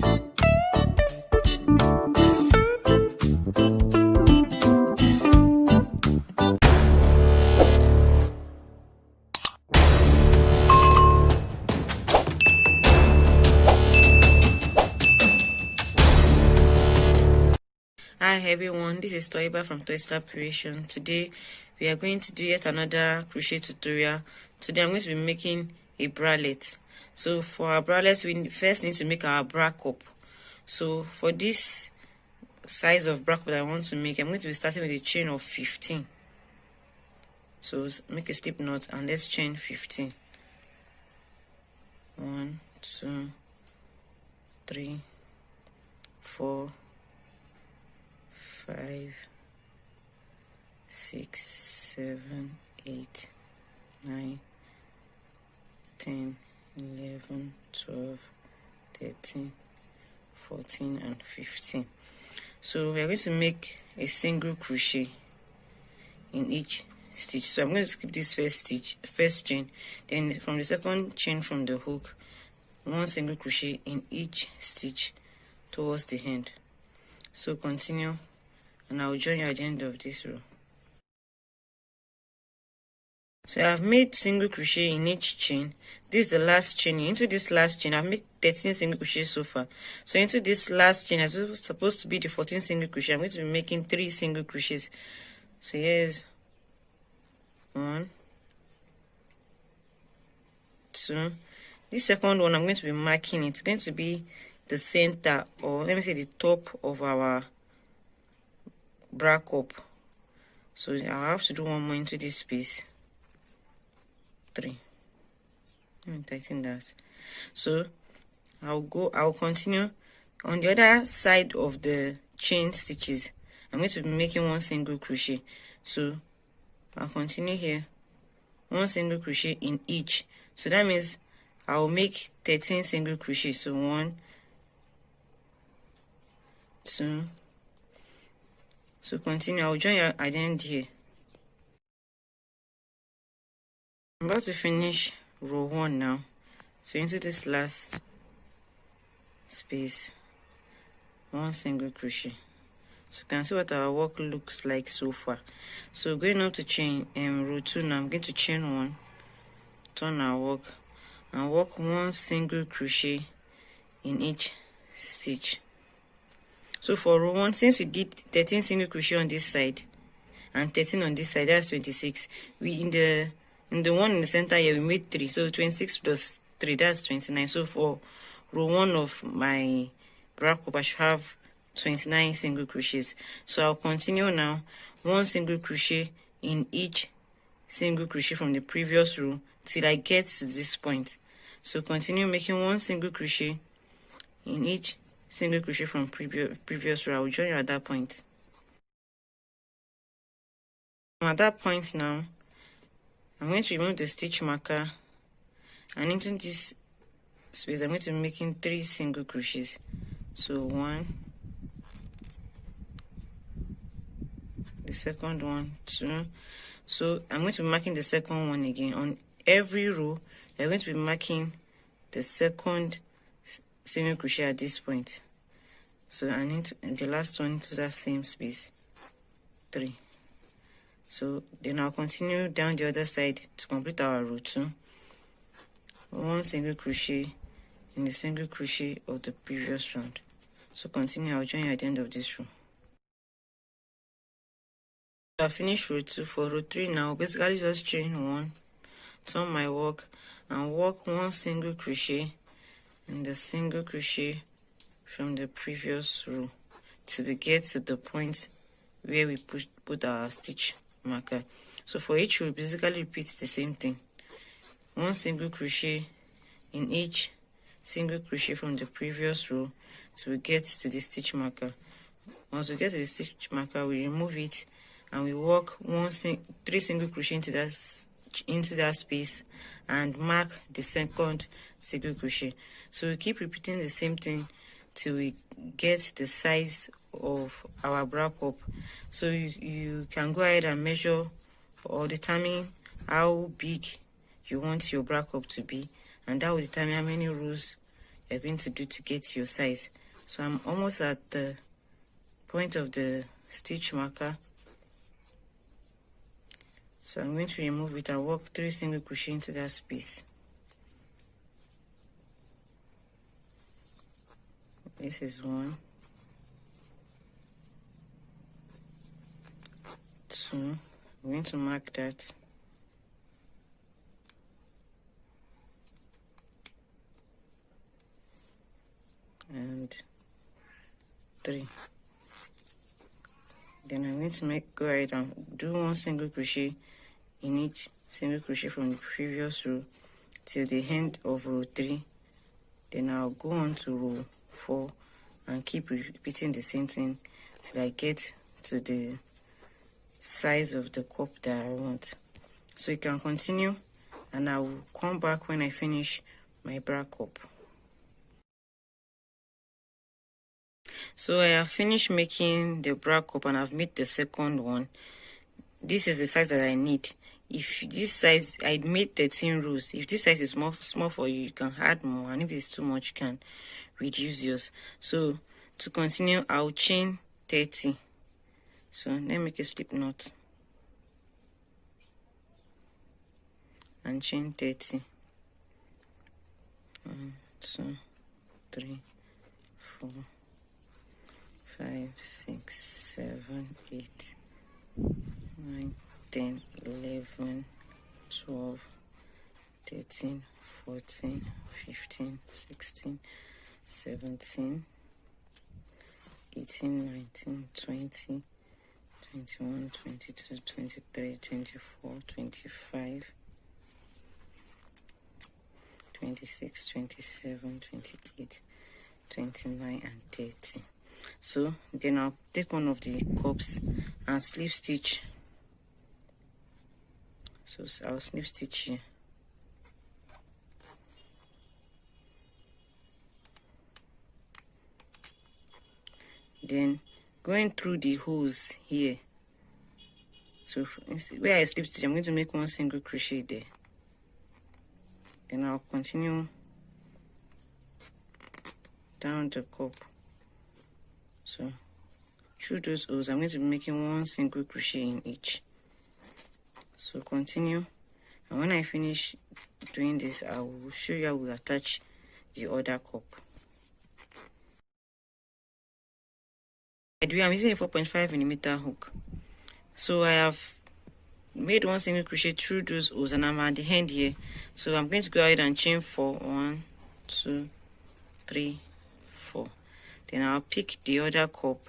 Hi everyone, this is Toiba from Toystar Creation. Today we are going to do yet another crochet tutorial. Today I'm going to be making a bralette. So for our bralette, we first need to make our bra cup. So for this size of bra cup that I want to make, I'm going to be starting with a chain of 15. So make a slip knot and let's chain 15. 1, 2, 3, 4, 5, 6, 7, 8, 9, 10, 11, 12, 13, 14, and 15. So we are going to make a single crochet in each stitch. So I'm going to skip this first chain, then from the second chain from the hook, one single crochet in each stitch towards the end. So continue, and I'll join you at the end of this row. So I've made single crochet in each chain. This is the last chain. Into this last chain, I've made 13 single crochets so far. So into this last chain, as it's supposed to be the 14 single crochet, I'm going to be making 3 single crochets. So here's 1, 2. This second one, I'm going to be marking it. It's going to be the center, or let me say the top of our bra cup. So I'll have to do one more into this space. 3. Let me tighten that. So I'll continue on the other side of the chain stitches. I'm going to be making 1 single crochet. So I'll continue here, 1 single crochet in each. So that means I'll make 13 single crochet. So 1, 2. So continue. I'll join you at the end here. I'm about to finish row 1 now. So into this last space, 1 single crochet. So you can see what our work looks like so far. So going on to chain row 2 now, I'm going to chain 1, turn our work, and work 1 single crochet in each stitch. So for row 1, since we did 13 single crochet on this side and 13 on this side, that's 26. We in the one in the center here, we made 3. So 26 plus 3, that's 29. So for row 1 of my bra cup, I should have 29 single crochets. So I'll continue now, 1 single crochet in each single crochet from the previous row till I get to this point. So continue making 1 single crochet in each single crochet from previous row. I will join you at that point. At that point now, I'm going to remove the stitch marker, and into this space I'm going to be making 3 single crochets. So 1, the second one, 2. So I'm going to be marking the second one again. On every row, you're going to be marking the second single crochet at this point. So I need the last one to that same space, 3. So then I'll continue down the other side to complete our row 2. 1 single crochet in the single crochet of the previous round. So continue. I'll join you at the end of this row. I finished row 2. For row 3 now, basically just chain 1, turn my work, and work 1 single crochet in the single crochet from the previous row till we get to the point where we put our stitch marker. So for each row, basically repeat the same thing. 1 single crochet in each single crochet from the previous row till we get to the stitch marker. Once we get to the stitch marker, we remove it and we work 3 single crochet into that space and mark the second single crochet. So we keep repeating the same thing till we get the size of our bra cup. So you can go ahead and measure or determine how big you want your bra cup to be, and that will determine how many rows you're going to do to get your size. So I'm almost at the point of the stitch marker, so I'm going to remove it and work 3 single crochet into that space. This is 1, 2. I'm going to mark that, and 3. Then I'm going to go ahead and do 1 single crochet in each single crochet from the previous row till the end of row 3. Then I'll go on to row 4 and keep repeating the same thing till I get to the size of the cup that I want. So you can continue, and I will come back when I finish my bra cup. So I have finished making the bra cup and I've made the second one. This is the size that I need. If this size, I made 13 rows. If this size is small for you, you can add more, and if it's too much, you can reduce yours. So to continue, I'll chain 30. So let me make a slip knot and chain 30. 1, 2, 3, 4, 5, 6, 7, 8, 9, 10, 11, 12, 13, 14, 15, 16, 17, 18, 19, 20, 21, 22, 23, 24, 25, 26, 27, 28, 29, and 30. So then I'll take one of the cups and slip stitch. So I'll slip stitch here. Then going through the holes here. So where I slip stitch, I'm going to make 1 single crochet there. Then I'll continue down the cup. So through those holes, I'm going to be making 1 single crochet in each. So continue, and when I finish doing this, I will show you how we attach the other cup. I'm using a 4.5mm hook. So I have made 1 single crochet through those holes, and I'm at the end here. So I'm going to go ahead and chain 4. 1, 2, 3, 4. Then I'll pick the other cup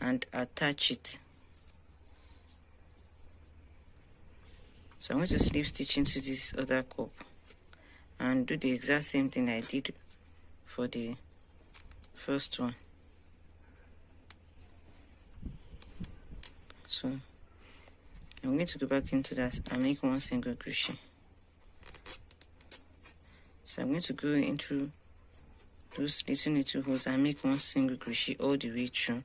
and attach it. So I'm going to slip stitch into this other cup and do the exact same thing I did for the first one. So I'm going to go back into that and make 1 single crochet. So I'm going to go into those little holes and make 1 single crochet all the way through.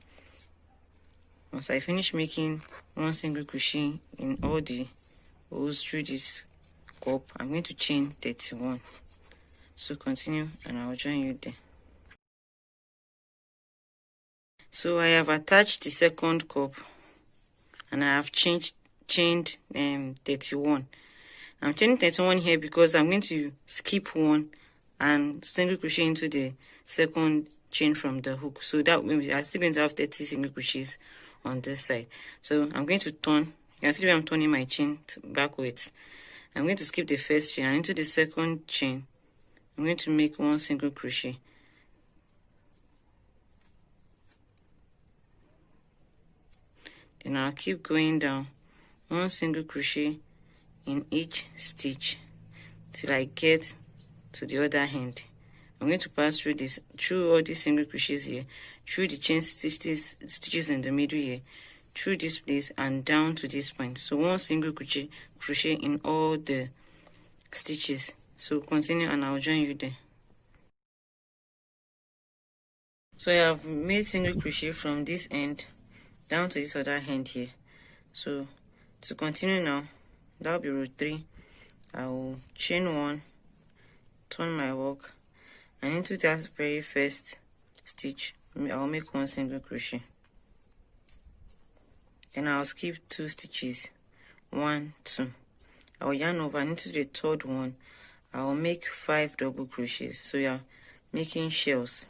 Once I finish making 1 single crochet in all the holes through this cup, I'm going to chain 31. So continue, and I'll join you there. So I have attached the second cup, and I have chained 31. I'm chaining 31 here because I'm going to skip 1 and single crochet into the second chain from the hook. So that way I'm still going to have 30 single crochets on this side. So I'm going to turn. You can see where I'm turning my chain backwards. I'm going to skip the first chain, and into the second chain I'm going to make 1 single crochet. Then I'll keep going down, 1 single crochet in each stitch till I get to the other end. I'm going to pass through all these single crochets here, through the chain stitches in the middle here, through this place and down to this point. So 1 single crochet in all the stitches. So continue, and I'll join you there. So I have made single crochet from this end down to this other end here. So to continue now, that will be row 3. I will chain 1, turn my work, and into that very first stitch I'll make 1 single crochet, and I'll skip 2 stitches, 1 2. I'll yarn over, and into the third one I'll make 5 double crochets. So you're making shells.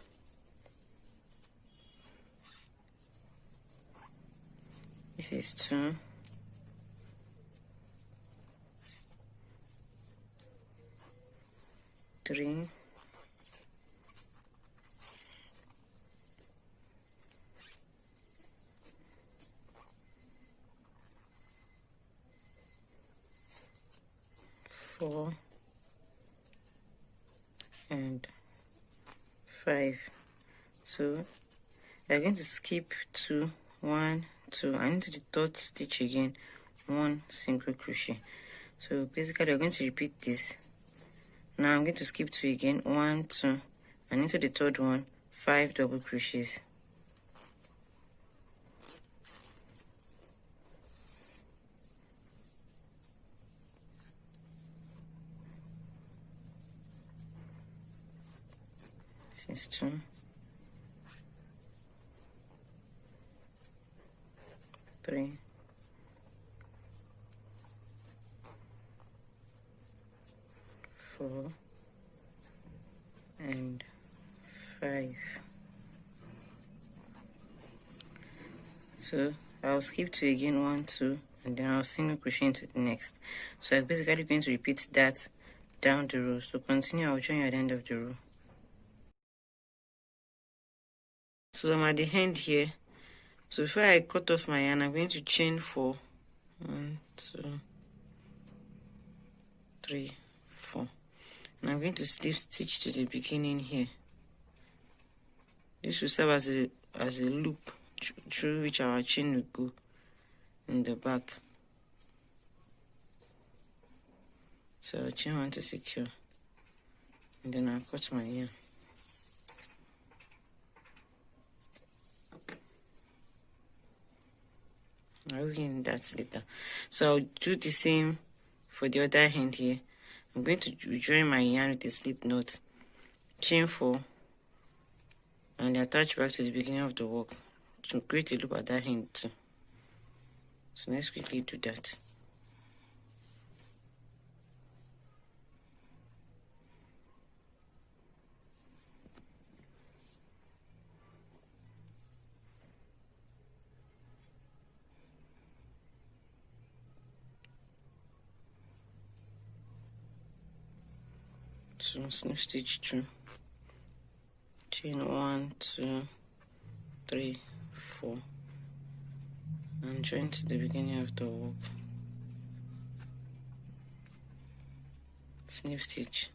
This is 2, 3, 4 and 5. So you're going to skip 2, 1 2, and into the third stitch again 1 single crochet. So basically you're going to repeat this. Now I'm going to skip 2 again, 1 2, and into the third one 5 double crochets. This is 2, 3, 4 and 5. So I'll skip 2 again, 1 2, and then I'll single crochet into the next. So I'm basically going to repeat that down the row. So continue, I'll join you at the end of the row. So I'm at the end here. So before I cut off my yarn, I'm going to chain 4, 1 2 3 4, and I'm going to slip stitch to the beginning here. This will serve as a loop through which our chain will go in the back. So I'll chain 1 to secure, and then I'll cut my yarn. I'll begin that later. So I'll do the same for the other end here. I'm going to join my yarn with a slip knot, chain 4, and attach back to the beginning of the work to create a loop at that end too. So let's quickly do that. So snip stitch through, chain 1 2 3 4, and join to the beginning of the work. Snip stitch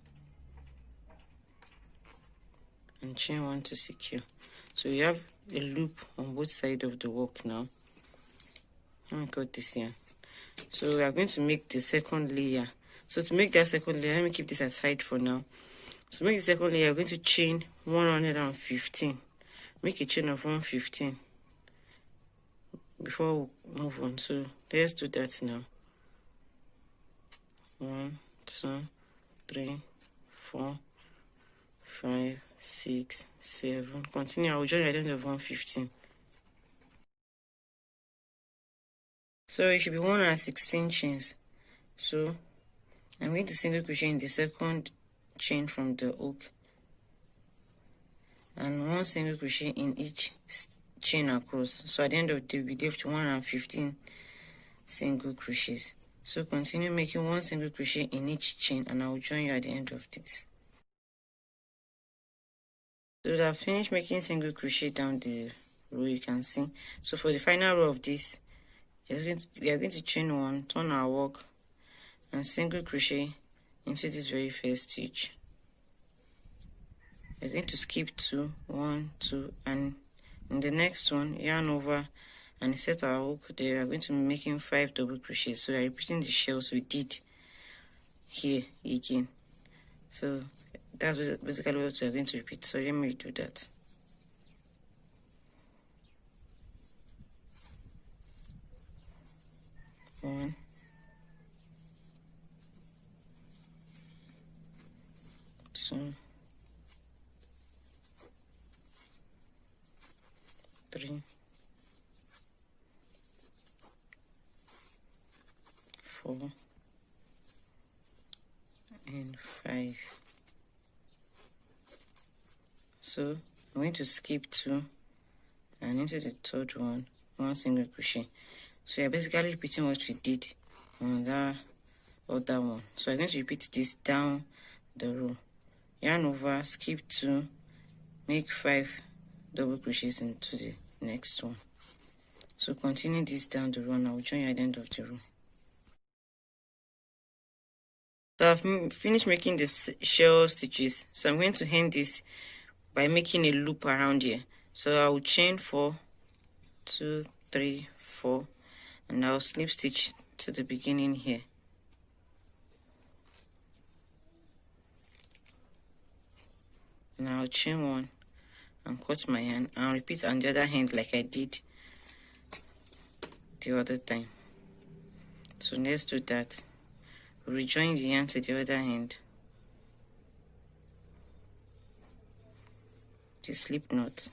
and chain 1 to secure. So you have a loop on both sides of the work now. Let me cut this here. So we are going to make the second layer. So to make that second layer, let me keep this aside for now. So to make the second layer, we're going to chain 115. Make a chain of 115 before we move on. So let's do that now. 1 2 3 4 5 6 7. Continue. I will join at the end of 115. So it should be 116 chains. So I'm going to single crochet in the second chain from the hook, and 1 single crochet in each chain across. So at the end of the day, we left 115 single crochets. So continue making 1 single crochet in each chain, and I will join you at the end of this. So I've finished making single crochet down the row, you can see. So for the final row of this, we are going to chain 1, turn our work, and single crochet into this very first stitch. We're going to skip 2, 1 2, and in the next one yarn over and set our hook there. We're going to be making 5 double crochets. So we're repeating the shells we did here again. So that's basically what we're going to repeat. So let me do that. One, 2, 3, 4, and 5. So I'm going to skip 2 and into the third one, 1 single crochet. So you're basically repeating what we did on that other one. So I'm going to repeat this down the row. Yarn over, skip 2, make 5 double crochets into the next one. So continue this down the row and I'll join you at the end of the row. So I've finished making the shell stitches. So I'm going to end this by making a loop around here. So I will chain 4, 2, 3, 4, and I'll slip stitch to the beginning here. And I'll chain 1 and cut my yarn and repeat on the other hand like I did the other time. So let's do that. Rejoin the yarn to the other hand. The slip knot.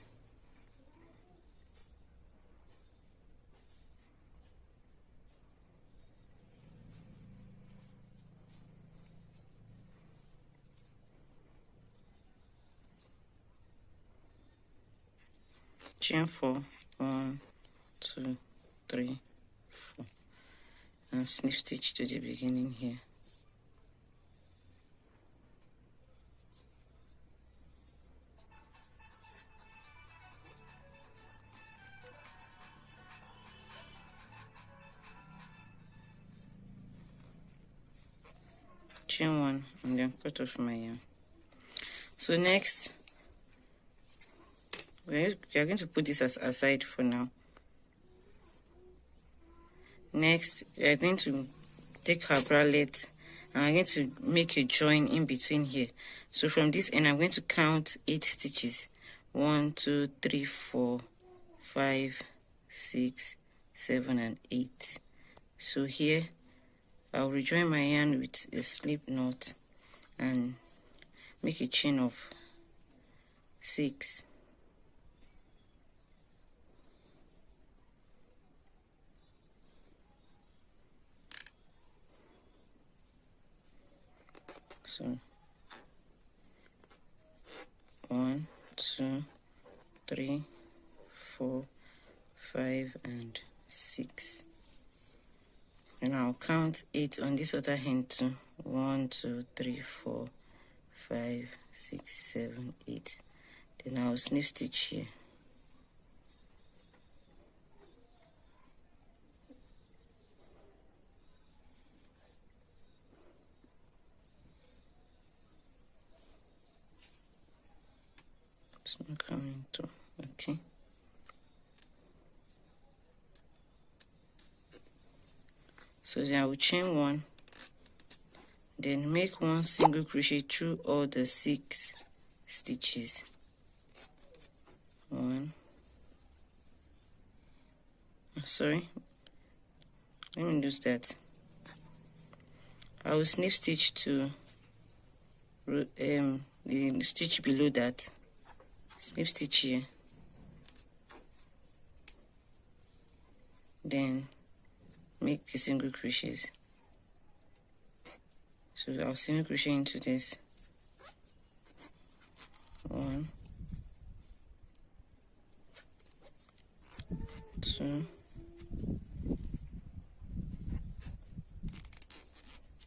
Chain 4, 1, 2, 3, 4, and slip stitch to the beginning here. Chain 1 and then cut off my yarn. So next we are going to put this aside for now. Next we are going to take our bralette and I'm going to make a join in between here. So from this end I'm going to count 8 stitches. 1, 2, 3, 4, 5, 6, 7, and 8. So here I'll rejoin my yarn with a slip knot and make a chain of 6. So 1, 2, 3, 4, 5, and 6. And I'll count 8 on this other hand too. 1, 2, 3, 4, 5, 6, 7, 8. Then I'll snip stitch here. It's not coming through. Okay. So then I will chain 1, then make 1 single crochet through all the 6 stitches. 1. Sorry, let me lose that. I will snip stitch to the stitch below that. Snip stitch here, then make the single crochets. So I'll single crochet into this. 1, 2,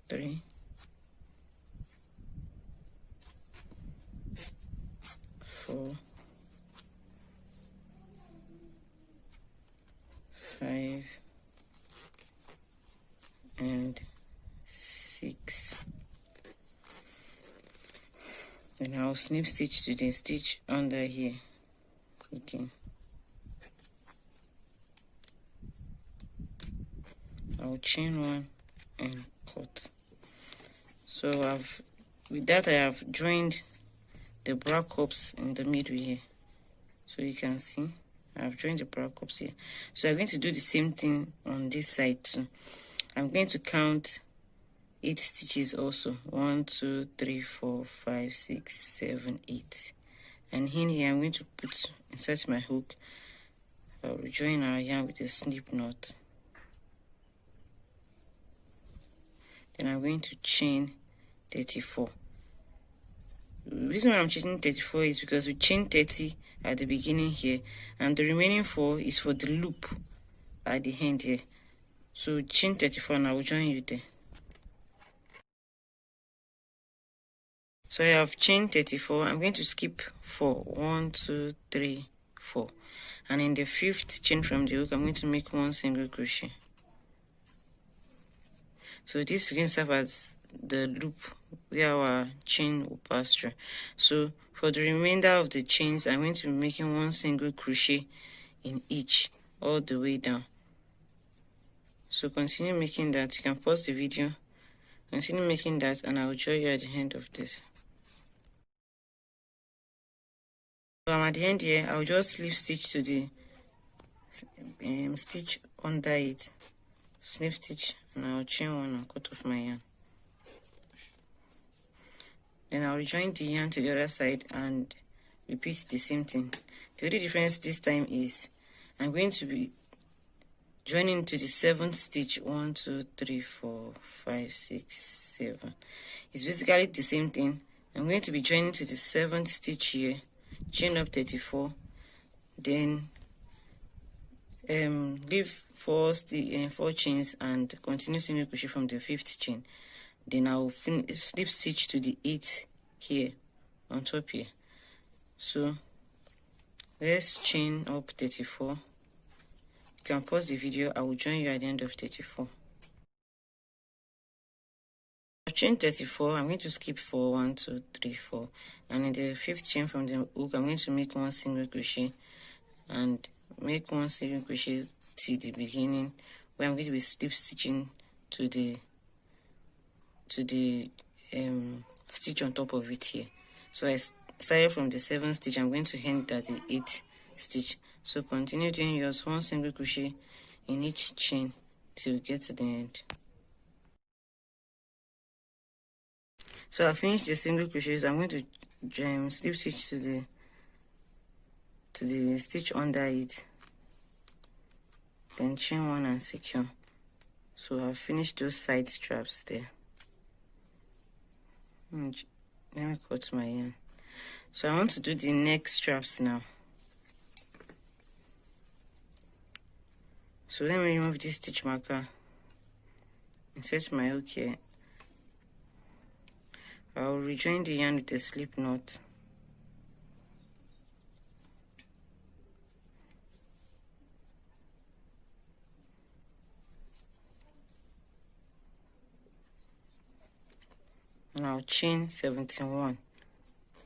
3, 4, 5, and 6. Then I'll snip stitch to the stitch under here again. I'll chain 1 and cut. So with that I have joined the bra cups in the middle here. So you can see I've joined the bra cups here. So I'm going to do the same thing on this side too. I'm going to count 8 stitches also. 1, 2, 3, 4, 5, 6, 7, 8. And in here I'm going to insert my hook I'll join our yarn with a slip knot. Then I'm going to chain 34. The reason why I'm chaining 34 is because we chain 30 at the beginning here, and the remaining 4 is for the loop at the end here. So chain 34 and I will join you there. So I have chain 34. I'm going to skip 4. 1, 2, 3, 4. And in the 5th chain from the hook, I'm going to make 1 single crochet. So this is going to serve as the loop where our chain will pass through. So for the remainder of the chains, I'm going to be making 1 single crochet in each all the way down. So continue making that. You can pause the video, continue making that, and I will join you at the end of this. So I'm at the end here. I'll just slip stitch to the stitch under it, slip stitch, and I'll chain 1 and cut off my yarn. Then I'll rejoin the yarn to the other side and repeat the same thing. The only difference this time is I'm going to be joining to the 7th stitch. 1, 2, 3, 4, 5, 6, 7. It's basically the same thing. I'm going to be joining to the 7th stitch here, chain up 34, then leave 4 chains and continue single crochet from the 5th chain. Then I'll slip stitch to the 8th here on top here. So let's chain up 34. You can pause the video. I will join you at the end of 34. I've chained 34. I'm going to skip 4, 1, 2, 3, 4, and in the 5th chain from the hook, I'm going to make 1 single crochet and make 1 single crochet till the beginning, where I'm going to be slip stitching to the stitch on top of it here. So I started from the 7th stitch. I'm going to end at the 8th stitch. So continue doing yours, 1 single crochet in each chain till you get to the end. So I finished the single crochets. I'm going to slip stitch to the stitch under it, then chain 1 and secure. So I've finished those side straps there. Let me cut my yarn. So I want to do the neck straps now. So let me remove this stitch marker, insert my hook here. I'll rejoin the yarn with a slip knot. And I'll chain 71.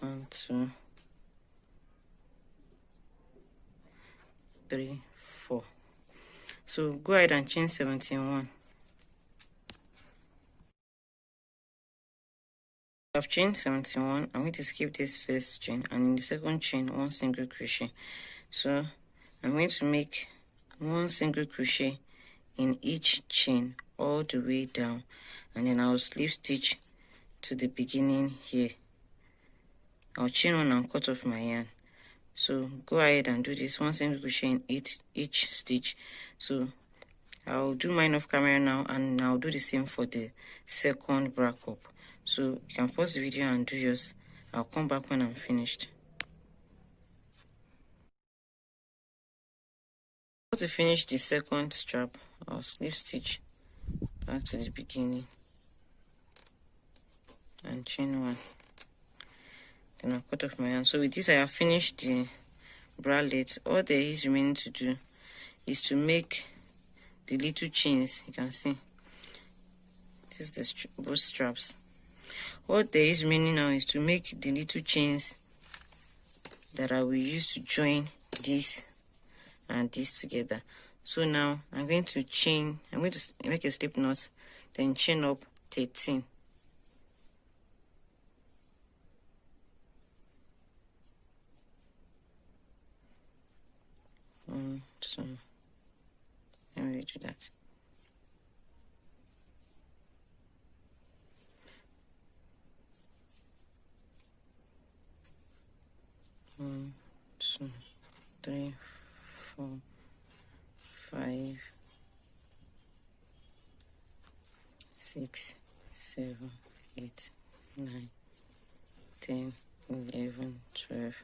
1, 2, 3, 4. So go ahead and chain 71. I've chained 71. I'm going to skip this first chain, and in the second chain 1 single crochet. So I'm going to make 1 single crochet in each chain all the way down, and then I'll slip stitch to the beginning here. I'll chain 1 and cut off my yarn. So go ahead and do this, 1 single crochet in each stitch. So I'll do mine off camera now, and I'll do the same for the second bra cup. So you can pause the video and do yours. I'll come back when I'm finished. To finish the second strap, I'll slip stitch back to the beginning and chain 1. Then I'll cut off my yarn. So with this, I have finished the bralette. All there is remaining to do is to make the little chains. You can see this is the both straps. What there is remaining now is to make the little chains that I will use to join this and this together. So now I'm going to make a slip knot, then chain up 13. So let me do that. 1, 2, 3, 4, 5, 6, 7, 8, 9, 10, 11, 12,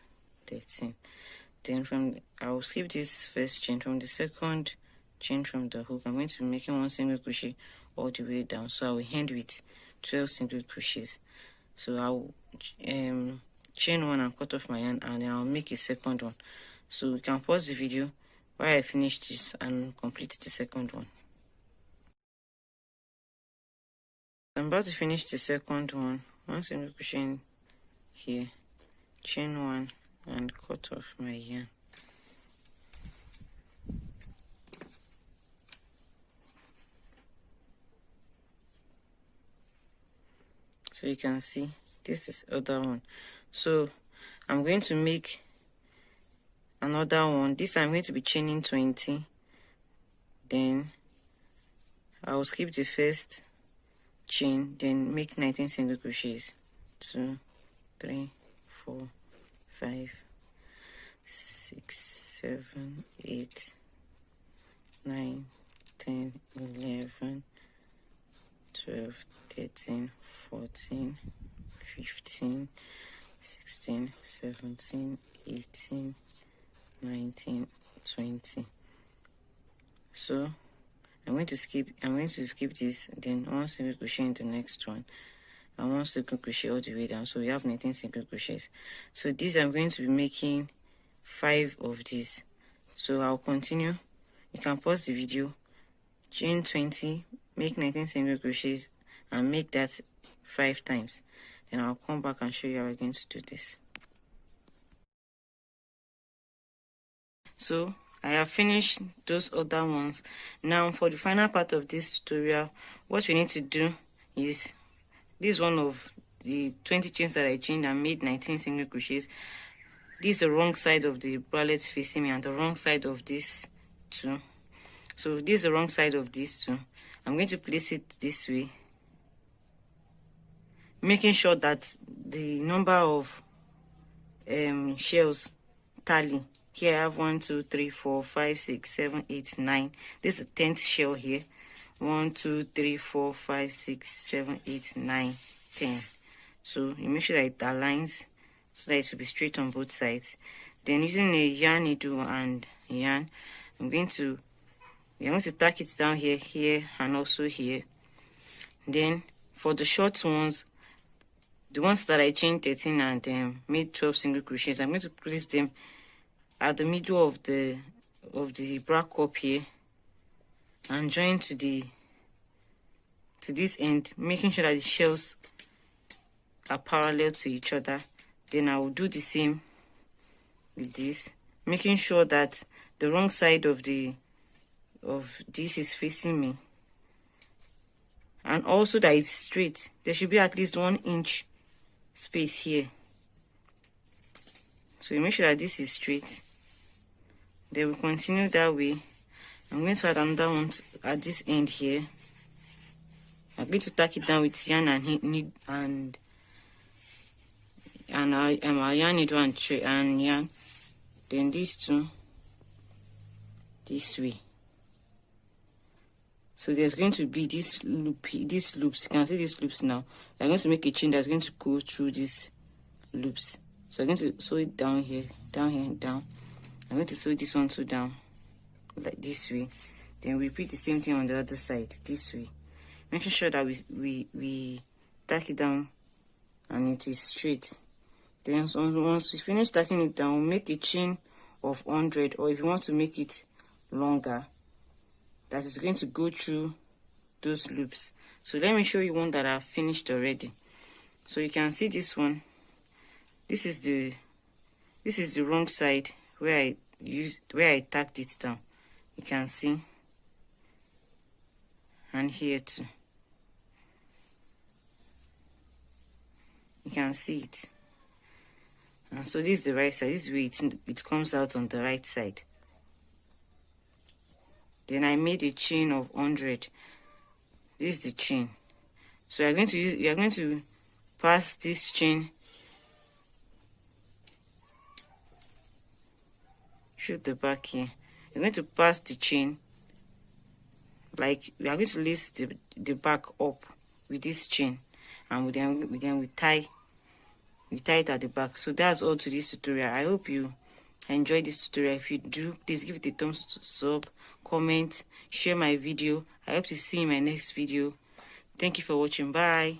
13. Then I will skip this first chain. From the second chain from the hook, I'm going to be making 1 single crochet all the way down. So I will end with 12 single crochets. So I'll chain 1 and cut off my yarn, and then I'll make a second one. So you can pause the video while I finish this and complete the second one. I'm about to finish the second one. 1 single crochet in here, chain 1 and cut off my yarn. So you can see this is other one. So I'm going to make another one. This I'm going to be chaining 20. Then I will skip the first chain, then make 19 single crochets. 2, 3, 4, 5, 6, 7, 8, 9, 10, 11, 12, 13, 14, 15, 16, 17, 18, 19, 20. So I'm going to skip this, then 1 single crochet in the next one, and 1 single crochet all the way down. So we have 19 single crochets. So these I'm going to be making 5 of these. So I'll continue. You can pause the video, chain 20, make 19 single crochets, and make that 5 times. Then I'll come back and show you how we're going to do this. So I have finished those other ones. Now for the final part of this tutorial, what we need to do is this one of the 20 chains that I chained and made 19 single crochets. This is the wrong side of the bralette facing me and the wrong side of this too. So this is the wrong side of this too. I'm going to place it this way, making sure that the number of shells tally. Here I have 1, 2, 3, 4, 5, 6, 7, 8, 9. This is the 10th shell here. 1, 2, 3, 4, 5, 6, 7, 8, 9, 10. So you make sure that it aligns so that it will be straight on both sides. Then using a yarn needle and yarn, I'm going to tack it down here, here, and also here. Then for the short ones, the ones that I chained 13 and made 12 single crochets, I'm going to place them at the middle of the bra cup here and join to this end, making sure that the shells are parallel to each other. Then I will do the same with this, making sure that the wrong side of this is facing me, and also that it's straight. There should be at least 1 inch space here. So you make sure that this is straight. Then we continue that way. I'm going to add another one at this end here. I'm going to tack it down with yarn and our yarn needle and yarn. Then these two this way. So there's going to be these loops. You can see these loops now. I'm going to make a chain that's going to go through these loops. So I'm going to sew it down here, down. I'm going to sew this one too down, like this way. Then repeat the same thing on the other side, this way. Making sure that we tack it down and it is straight. Then once we finish tacking it down, make a chain of 100, or if you want to make it longer, that is going to go through those loops. So let me show you one that I've finished already. So you can see this one. This is the wrong side where I tacked it down. You can see, and here too. You can see it. And so this is the right side. This is where it comes out on the right side. Then I made a chain of 100. This is the chain. So you are going to pass this chain. Shoot the back here. You're going to pass the chain like we are going to lace the back up with this chain, and we tie it at the back. So that's all to this tutorial. I hope you enjoyed this tutorial. If you do, please give it a thumbs up, comment, share my video. I hope to see you in my next video. Thank you for watching. Bye.